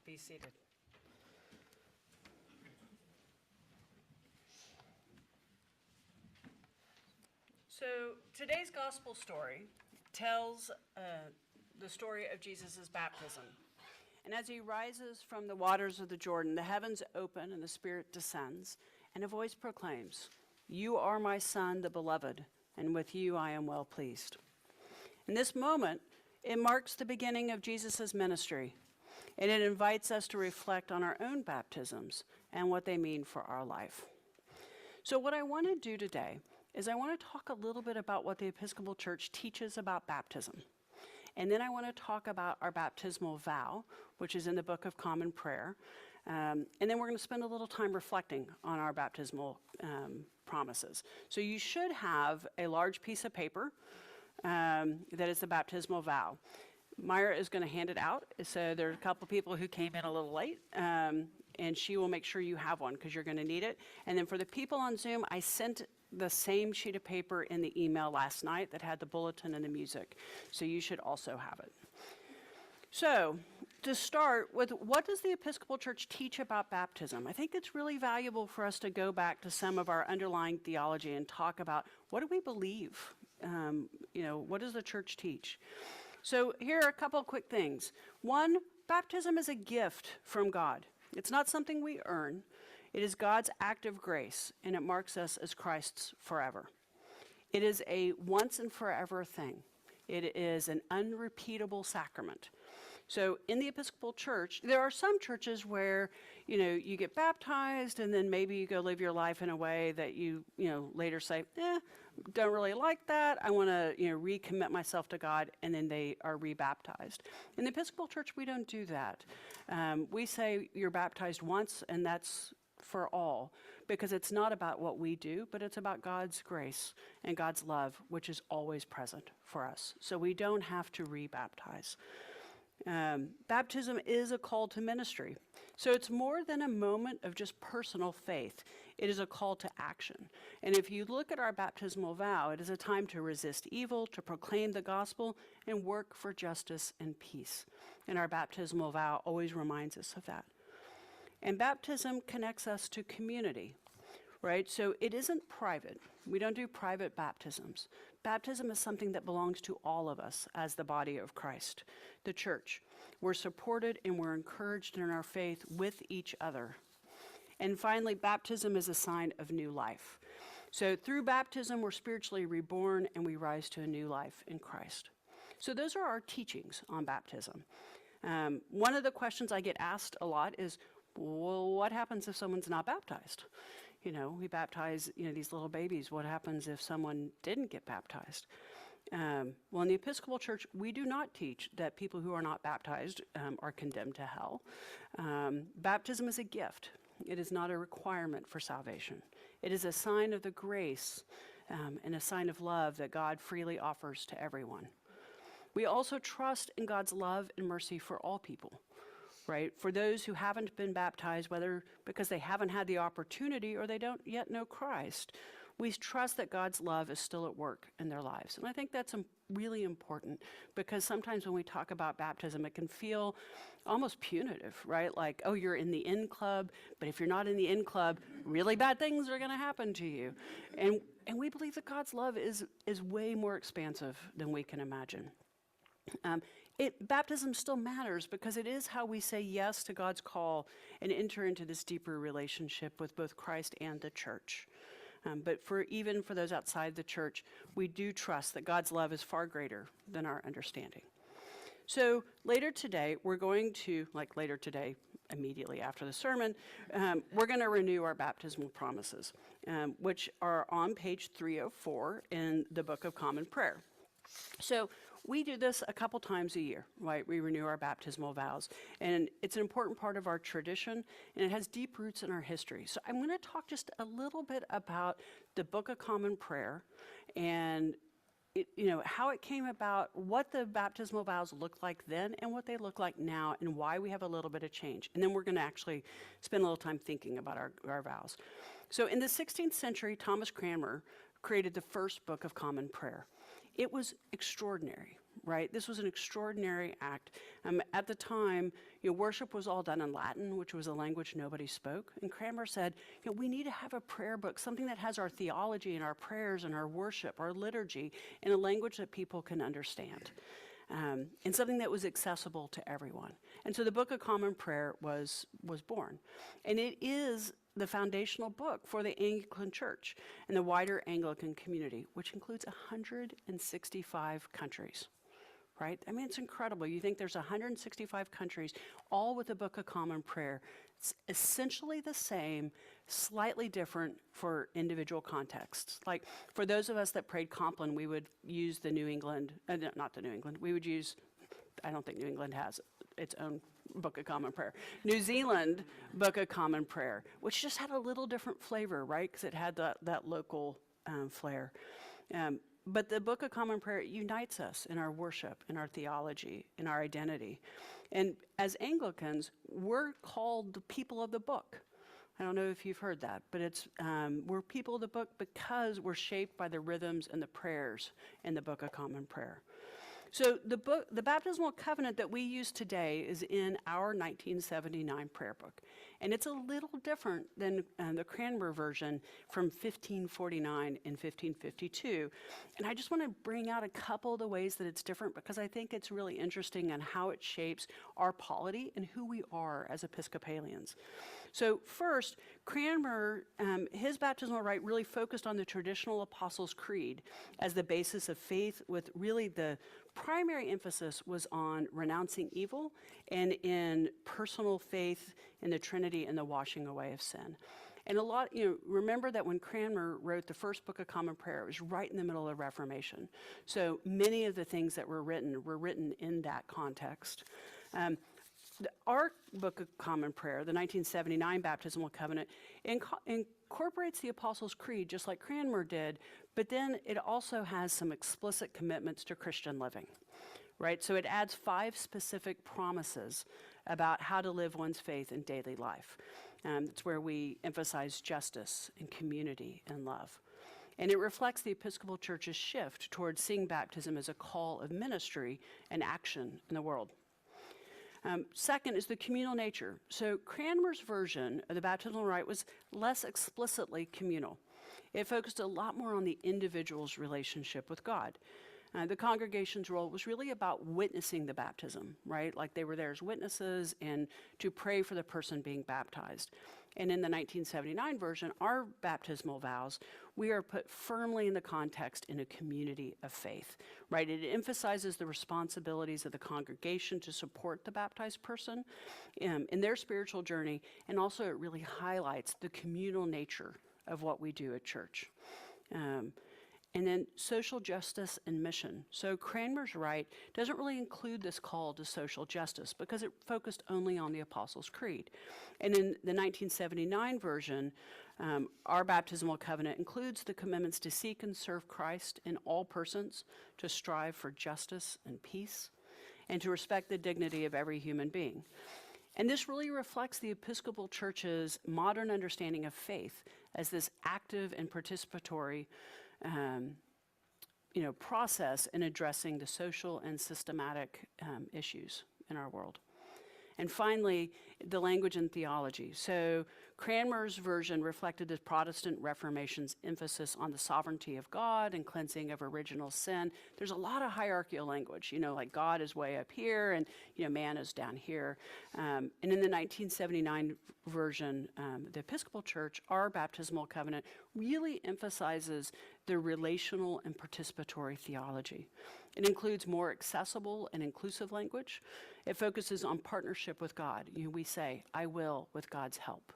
Be seated. So today's gospel story tells the story of Jesus' baptism. And as he rises from the waters of the Jordan, the heavens open and the Spirit descends, and a voice proclaims, "You are my Son, the beloved, and with you I am well pleased." In this moment, it marks the beginning of Jesus' ministry, and it invites us to reflect on our own baptisms and what they mean for our life. So what I want to do today is I want to talk a little bit about what the Episcopal Church teaches about baptism. And then I want to talk about our baptismal vow, which is in the Book of Common Prayer. And then we're going to spend a little time reflecting on our baptismal promises. So you should have a large piece of paper that is the baptismal vow. Myra is going to hand it out. So there are a couple people who came in a little late, and she will make sure you have one because you're going to need it. And then for the people on Zoom, I sent the same sheet of paper in the email last night that had the bulletin and the music. So you should also have it. So to start with, what does the Episcopal Church teach about baptism? I think it's really valuable for us to go back to some of our underlying theology and talk about what do we believe? What does the church teach? So here are a couple of quick things. One, baptism is a gift from God. It's not something we earn. It is God's act of grace, and it marks us as Christ's forever. It is a once and forever thing. It is an unrepeatable sacrament. So in the Episcopal Church, there are some churches where, you get baptized and then maybe you go live your life in a way that you later say, don't really like that. I want to, recommit myself to God, and then they are rebaptized. In the Episcopal Church, we don't do that. We say you're baptized once, and that's for all, because it's not about what we do, but it's about God's grace and God's love, which is always present for us. So we don't have to rebaptize. Baptism is a call to ministry. So it's more than a moment of just personal faith. It is a call to action. And if you look at our baptismal vow, it is a time to resist evil, to proclaim the gospel, and work for justice and peace. And our baptismal vow always reminds us of that. And baptism connects us to community, right? So it isn't private. We don't do private baptisms. Baptism is something that belongs to all of us as the body of Christ, the church. We're supported and we're encouraged in our faith with each other. And finally, baptism is a sign of new life. So through baptism, we're spiritually reborn and we rise to a new life in Christ. So those are our teachings on baptism. One of the questions I get asked a lot is, well, what happens if someone's not baptized? We baptize, these little babies. What happens if someone didn't get baptized? Well, in the Episcopal Church, we do not teach that people who are not baptized are condemned to hell. Baptism is a gift. It is not a requirement for salvation. It is a sign of the grace and a sign of love that God freely offers to everyone. We also trust in God's love and mercy for all people. Right? For those who haven't been baptized, whether because they haven't had the opportunity or they don't yet know Christ, we trust that God's love is still at work in their lives. And I think that's really important, because sometimes when we talk about baptism, it can feel almost punitive, right? Like, oh, you're in the in club, but if you're not in the in club, really bad things are going to happen to you. And we believe that God's love is way more expansive than we can imagine. Baptism still matters because it is how we say yes to God's call and enter into this deeper relationship with both Christ and the church. But even for those outside the church, we do trust that God's love is far greater than our understanding. So later today, immediately after the sermon, we're going to renew our baptismal promises, which are on page 304 in the Book of Common Prayer. So we do this a couple times a year, right? We renew our baptismal vows, and it's an important part of our tradition, and it has deep roots in our history. So I'm going to talk just a little bit about the Book of Common Prayer and how it came about, what the baptismal vows looked like then and what they look like now, and why we have a little bit of change. And then we're going to actually spend a little time thinking about our vows. So in the 16th century, Thomas Cranmer created the first Book of Common Prayer. It was extraordinary, right? This was an extraordinary act. At the time, worship was all done in Latin, which was a language nobody spoke. And Cranmer said, we need to have a prayer book, something that has our theology and our prayers and our worship, our liturgy, in a language that people can understand. And something that was accessible to everyone. And so the Book of Common Prayer was born. And it is the foundational book for the Anglican Church and the wider Anglican community, which includes 165 countries, right? I mean, it's incredible. You think there's 165 countries, all with the Book of Common Prayer. It's essentially the same, slightly different for individual contexts. Like, for those of us that prayed Compline, we would use the New England, not the New England, we would use, I don't think New England has its own Book of Common Prayer. New Zealand Book of Common Prayer, which just had a little different flavor, right? Because it had that local flair. But the Book of Common Prayer unites us in our worship, in our theology, in our identity. And as Anglicans, we're called the people of the book. I don't know if you've heard that, but we're people of the book because we're shaped by the rhythms and the prayers in the Book of Common Prayer. So the baptismal covenant that we use today is in our 1979 prayer book. And it's a little different than the Cranmer version from 1549 and 1552. And I just want to bring out a couple of the ways that it's different because I think it's really interesting on how it shapes our polity and who we are as Episcopalians. So first, Cranmer, his baptismal rite really focused on the traditional Apostles' Creed as the basis of faith, with really the primary emphasis was on renouncing evil and in personal faith in the Trinity and the washing away of sin. And remember that when Cranmer wrote the first Book of Common Prayer, it was right in the middle of the Reformation. So many of the things that were written in that context. Our Book of Common Prayer, the 1979 Baptismal Covenant, incorporates the Apostles' Creed just like Cranmer did, but then it also has some explicit commitments to Christian living, right? So it adds 5 specific promises about how to live one's faith in daily life. It's where we emphasize justice and community and love. And it reflects the Episcopal Church's shift towards seeing baptism as a call of ministry and action in the world. Second is the communal nature. So Cranmer's version of the baptismal rite was less explicitly communal. It focused a lot more on the individual's relationship with God. The congregation's role was really about witnessing the baptism, right? Like they were there as witnesses and to pray for the person being baptized. And in the 1979 version, our baptismal vows, we are put firmly in the context in a community of faith, right? It emphasizes the responsibilities of the congregation to support the baptized person in their spiritual journey, and also it really highlights the communal nature of what we do at church. And then social justice and mission. So Cranmer's rite doesn't really include this call to social justice because it focused only on the Apostles' Creed. And in the 1979 version, our baptismal covenant includes the commitments to seek and serve Christ in all persons, to strive for justice and peace, and to respect the dignity of every human being. And this really reflects the Episcopal Church's modern understanding of faith as this active and participatory process in addressing the social and systematic issues in our world. And finally, the language and theology. So Cranmer's version reflected the Protestant Reformation's emphasis on the sovereignty of God and cleansing of original sin. There's a lot of hierarchical language, like God is way up here and, man is down here. And in the 1979 version, the Episcopal Church, our baptismal covenant, really emphasizes the relational and participatory theology. It includes more accessible and inclusive language. It focuses on partnership with God. We say, I will with God's help,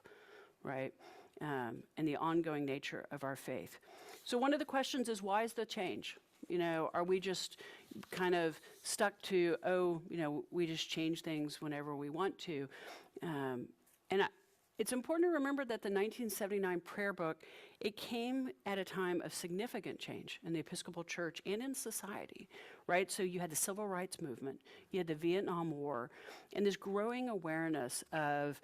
right? And the ongoing nature of our faith. So one of the questions is, why is the change? Are we just kind of stuck to, we just change things whenever we want to? It's important to remember that the 1979 prayer book, it came at a time of significant change in the Episcopal Church and in society, right? So you had the Civil Rights Movement, you had the Vietnam War, and this growing awareness of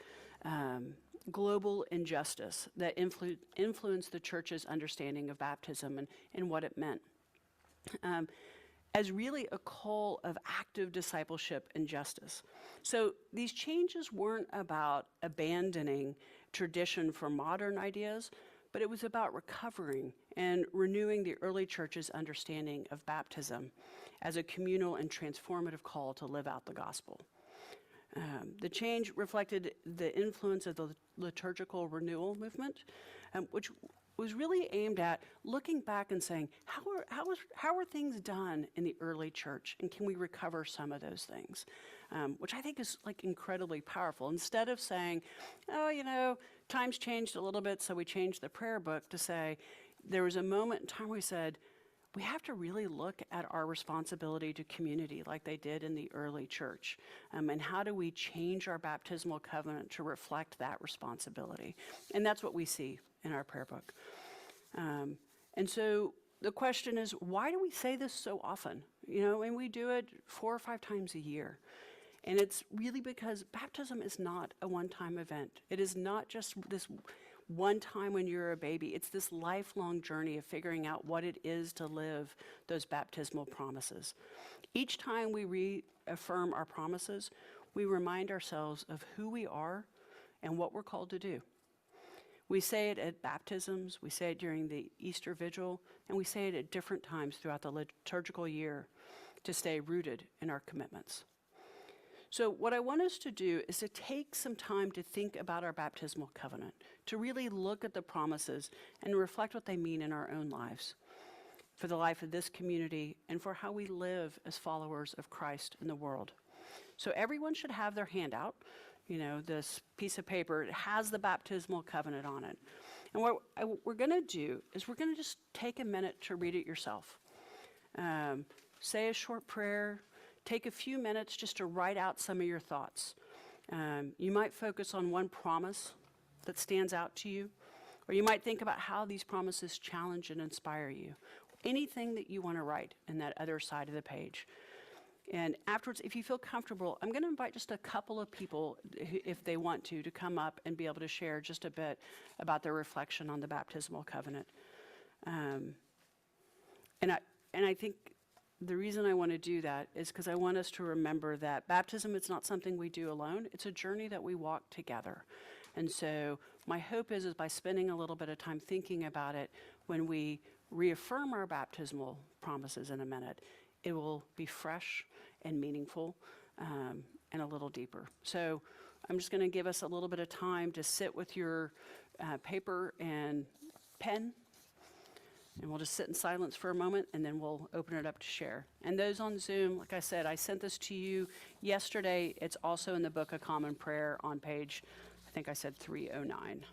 global injustice that influenced the Church's understanding of baptism and what it meant. as really a call of active discipleship and justice. So these changes weren't about abandoning tradition for modern ideas, but it was about recovering and renewing the early church's understanding of baptism as a communal and transformative call to live out the gospel. The change reflected the influence of the liturgical renewal movement, which was really aimed at looking back and saying, how are things done in the early church, and can we recover some of those things? Which I think is like incredibly powerful. Instead of saying, oh, you know, times changed a little bit, so we changed the prayer book, to say, there was a moment in time we said, we have to really look at our responsibility to community like they did in the early church. And how do we change our baptismal covenant to reflect that responsibility? And that's what we see in our prayer book. And so the question is, why do we say this so often? You know, and we do it 4 or 5 times a year. And it's really because baptism is not a one-time event. It is not just this one time when you're a baby. It's this lifelong journey of figuring out what it is to live those baptismal promises. Each time we reaffirm our promises, we remind ourselves of who we are and what we're called to do. We say it at baptisms, we say it during the Easter Vigil, and we say it at different times throughout the liturgical year to stay rooted in our commitments. So what I want us to do is to take some time to think about our baptismal covenant, to really look at the promises and reflect what they mean in our own lives, for the life of this community, and for how we live as followers of Christ in the world. So everyone should have their handout, you know, this piece of paper. It has the baptismal covenant on it. And what we're going to do is we're going to just take a minute to read it yourself. Say a short prayer. Take a few minutes just to write out some of your thoughts. You might focus on one promise that stands out to you, or you might think about how these promises challenge and inspire you. Anything that you want to write in that other side of the page. And afterwards, if you feel comfortable, I'm going to invite just a couple of people, if they want to come up and be able to share just a bit about their reflection on the baptismal covenant. And I think the reason I want to do that is because I want us to remember that baptism is not something we do alone. It's a journey that we walk together. And so my hope is by spending a little bit of time thinking about it, when we reaffirm our baptismal promises in a minute, it will be fresh and meaningful and a little deeper. So I'm just going to give us a little bit of time to sit with your paper and pen. And we'll just sit in silence for a moment, and then we'll open it up to share. And those on Zoom, like I said, I sent this to you yesterday. It's also in the Book of Common Prayer on page, I think I said 309.